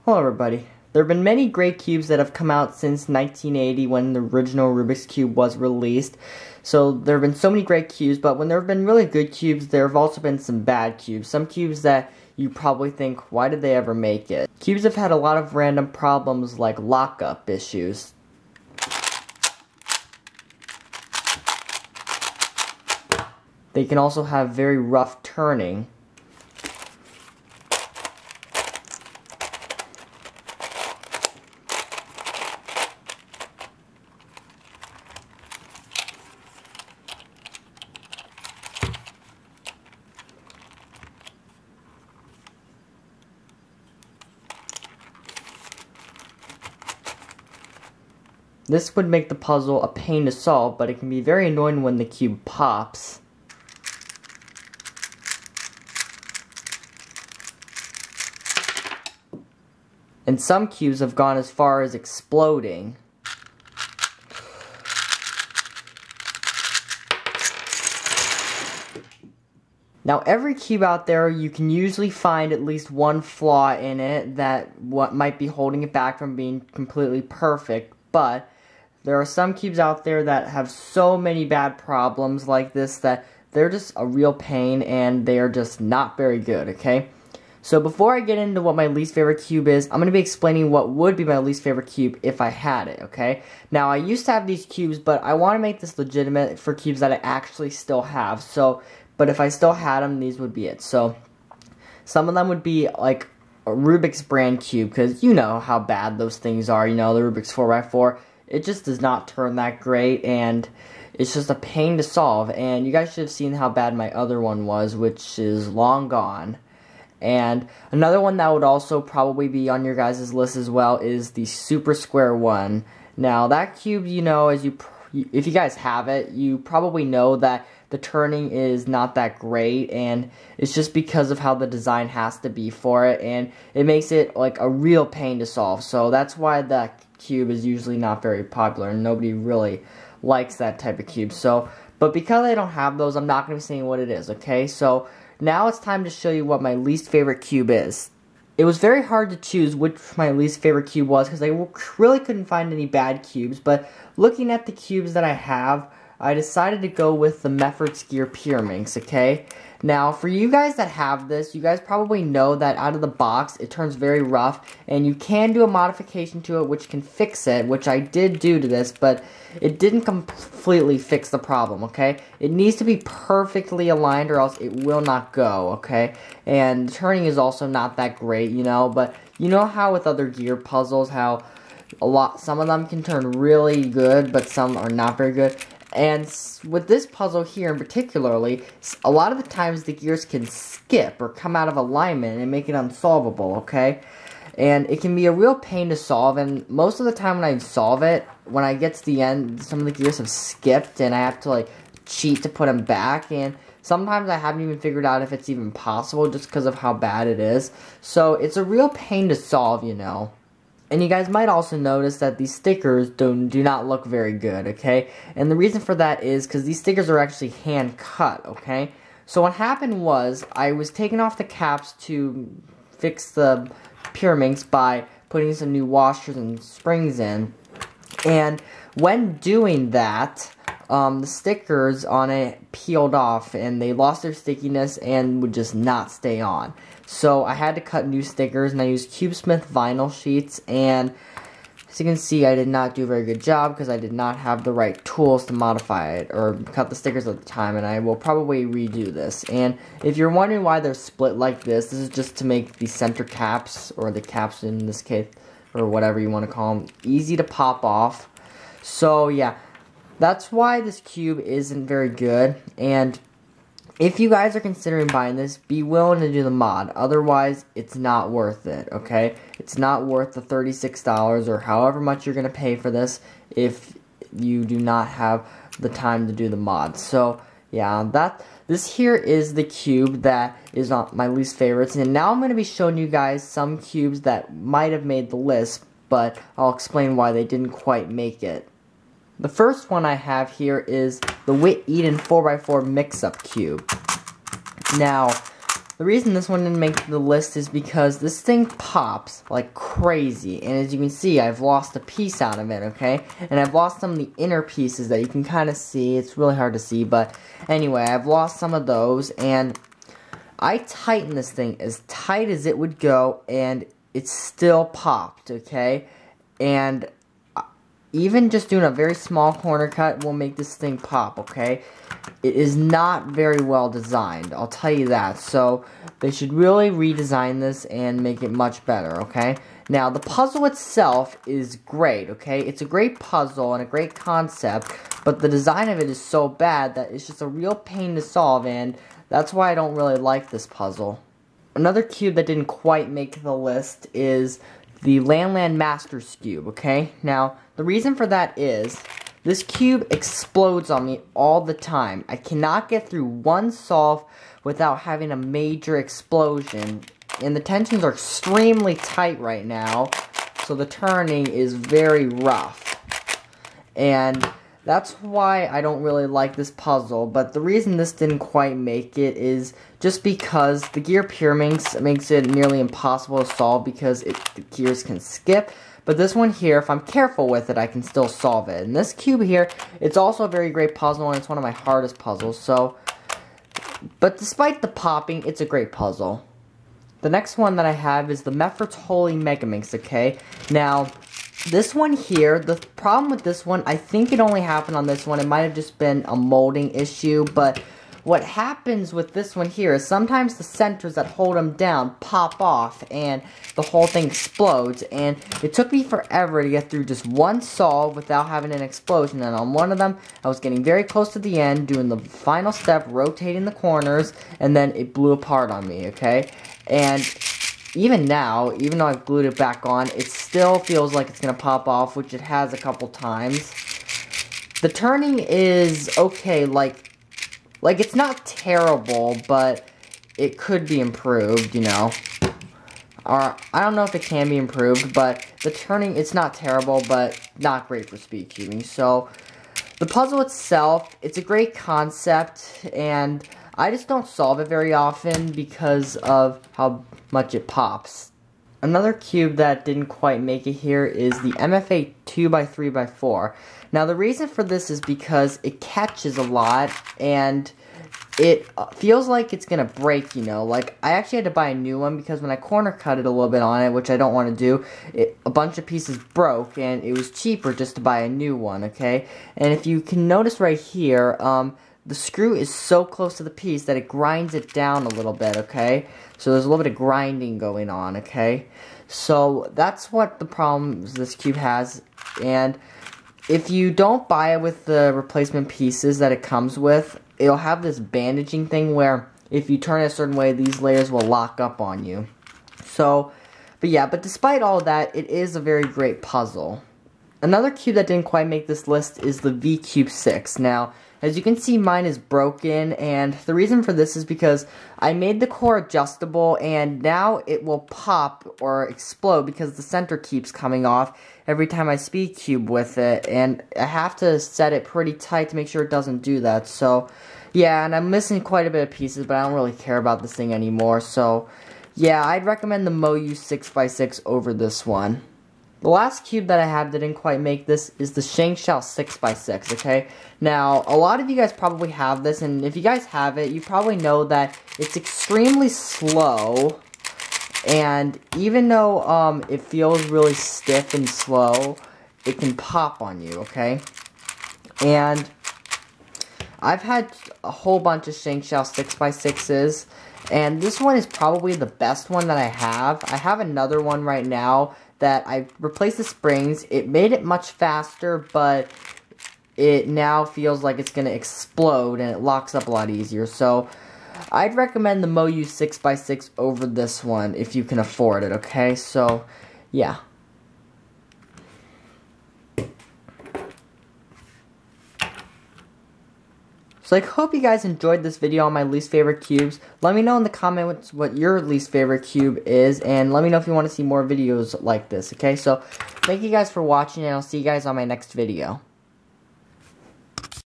Hello everybody. There have been many great cubes that have come out since 1980 when the original Rubik's Cube was released. So there have been so many great cubes, but when there have been really good cubes, there have also been some bad cubes. Some cubes that you probably think, why did they ever make it? Cubes have had a lot of random problems like lockup issues. They can also have very rough turning. This would make the puzzle a pain to solve, but it can be very annoying when the cube pops. And some cubes have gone as far as exploding. Now every cube out there, you can usually find at least one flaw in it that might be holding it back from being completely perfect, but there are some cubes out there that have so many bad problems like this that they're just a real pain and they are just not very good, okay? So before I get into what my least favorite cube is, I'm going to be explaining what would be my least favorite cube if I had it, okay? Now, I used to have these cubes, but I want to make this legitimate for cubes that I actually still have. But if I still had them, these would be it. So, some of them would be like a Rubik's brand cube, because you know how bad those things are, you know, the Rubik's 4x4. It just does not turn that great, and it's just a pain to solve. And you guys should have seen how bad my other one was, which is long gone. And another one that would also probably be on your guys' list as well is the Super Square one. Now, that cube, you know, if you guys have it, you probably know that the turning is not that great, and it's just because of how the design has to be for it, and it makes it like a real pain to solve. So that's why that cube is usually not very popular, and nobody really likes that type of cube. So, but because I don't have those, I'm not going to be saying what it is, okay? So, now it's time to show you what my least favorite cube is. It was very hard to choose which my least favorite cube was because I really couldn't find any bad cubes, but looking at the cubes that I have, I decided to go with the Meffert's Gear Pyraminx, okay? Now, for you guys that have this, you guys probably know that out of the box, it turns very rough, and you can do a modification to it which can fix it, which I did do to this, but it didn't completely fix the problem, okay? It needs to be perfectly aligned or else it will not go, okay? And the turning is also not that great, you know, but you know how with other gear puzzles, how some of them can turn really good, but some are not very good. And with this puzzle here in particularly, a lot of the times the gears can skip or come out of alignment and make it unsolvable, okay? And it can be a real pain to solve, and most of the time when I solve it, when I get to the end, some of the gears have skipped and I have to like cheat to put them back, and sometimes I haven't even figured out if it's even possible just because of how bad it is. So it's a real pain to solve, you know. And you guys might also notice that these stickers do not look very good, okay? And the reason for that is because these stickers are actually hand cut, okay? So what happened was, I was taking off the caps to fix the Pyraminx by putting some new washers and springs in. And when doing that, the stickers on it peeled off and they lost their stickiness and would just not stay on. So I had to cut new stickers, and I used CubeSmith vinyl sheets, and as you can see, I did not do a very good job because I did not have the right tools to modify it or cut the stickers at the time, and I will probably redo this. And if you're wondering why they're split like this is just to make the center caps, or the caps in this case, or whatever you want to call them, easy to pop off. So yeah, that's why this cube isn't very good, and if you guys are considering buying this, be willing to do the mod. Otherwise, it's not worth it, okay? It's not worth the $36 or however much you're going to pay for this if you do not have the time to do the mod. So, yeah, this here is the cube that is my least favorites. And now I'm going to be showing you guys some cubes that might have made the list, but I'll explain why they didn't quite make it. The first one I have here is the Whit Eden 4x4 mix-up cube. Now, the reason this one didn't make the list is because this thing pops like crazy. And as you can see, I've lost a piece out of it, okay? And I've lost some of the inner pieces that you can kind of see. It's really hard to see, but anyway, I've lost some of those. And I tightened this thing as tight as it would go, and it still popped, okay? And even just doing a very small corner cut will make this thing pop, okay? It is not very well designed, I'll tell you that. So, they should really redesign this and make it much better, okay? Now, the puzzle itself is great, okay? It's a great puzzle and a great concept, but the design of it is so bad that it's just a real pain to solve, and that's why I don't really like this puzzle. Another cube that didn't quite make the list is the Land Masters cube, okay? Now, the reason for that is this cube explodes on me all the time. I cannot get through one solve without having a major explosion. And the tensions are extremely tight right now, so the turning is very rough. And that's why I don't really like this puzzle, but the reason this didn't quite make it is just because the gear pyramid makes it nearly impossible to solve because the gears can skip. But this one here, if I'm careful with it, I can still solve it. And this cube here, it's also a very great puzzle, and it's one of my hardest puzzles, so... But despite the popping, it's a great puzzle. The next one that I have is the Meffert's Holy Megaminx, okay? Now, this one here, the problem with this one, I think it only happened on this one. It might have just been a molding issue, but what happens with this one here is sometimes the centers that hold them down pop off and the whole thing explodes. And it took me forever to get through just one solve without having an explosion. And on one of them, I was getting very close to the end, doing the final step, rotating the corners, and then it blew apart on me, okay? And even now, even though I've glued it back on, it still feels like it's going to pop off, which it has a couple times. The turning is okay, like it's not terrible, but it could be improved, you know. Or, I don't know if it can be improved, but the turning, it's not terrible, but not great for speed cubing. So, the puzzle itself, it's a great concept, and I just don't solve it very often because of how much it pops. Another cube that didn't quite make it here is the MFA 2x3x4. Now the reason for this is because it catches a lot and it feels like it's gonna break, you know. Like, I actually had to buy a new one because when I corner cut it a little bit on it, which I don't want to do, a bunch of pieces broke and it was cheaper just to buy a new one, okay? And if you can notice right here, the screw is so close to the piece that it grinds it down a little bit, okay? So there's a little bit of grinding going on, okay? So that's what the problems this cube has. And if you don't buy it with the replacement pieces that it comes with, it'll have this bandaging thing where if you turn it a certain way, these layers will lock up on you. So, but despite all of that, it is a very great puzzle. Another cube that didn't quite make this list is the VCube 6. Now, as you can see, mine is broken, and the reason for this is because I made the core adjustable, and now it will pop or explode because the center keeps coming off every time I speed cube with it, and I have to set it pretty tight to make sure it doesn't do that. So, yeah, and I'm missing quite a bit of pieces, but I don't really care about this thing anymore. So, yeah, I'd recommend the Moyu 6x6 over this one. The last cube that I have that didn't quite make this is the Shangshao 6x6, okay? Now, a lot of you guys probably have this, and if you guys have it, you probably know that it's extremely slow, and even though it feels really stiff and slow, it can pop on you, okay? And I've had a whole bunch of Shangshao 6x6s, and this one is probably the best one that I have. I have another one right now that I replaced the springs. It made it much faster, but it now feels like it's going to explode and it locks up a lot easier. So I'd recommend the Moyu 6x6 over this one if you can afford it, okay? So, yeah. So I hope you guys enjoyed this video on my least favorite cubes. Let me know in the comments what your least favorite cube is, and let me know if you want to see more videos like this, okay? So, thank you guys for watching, and I'll see you guys on my next video.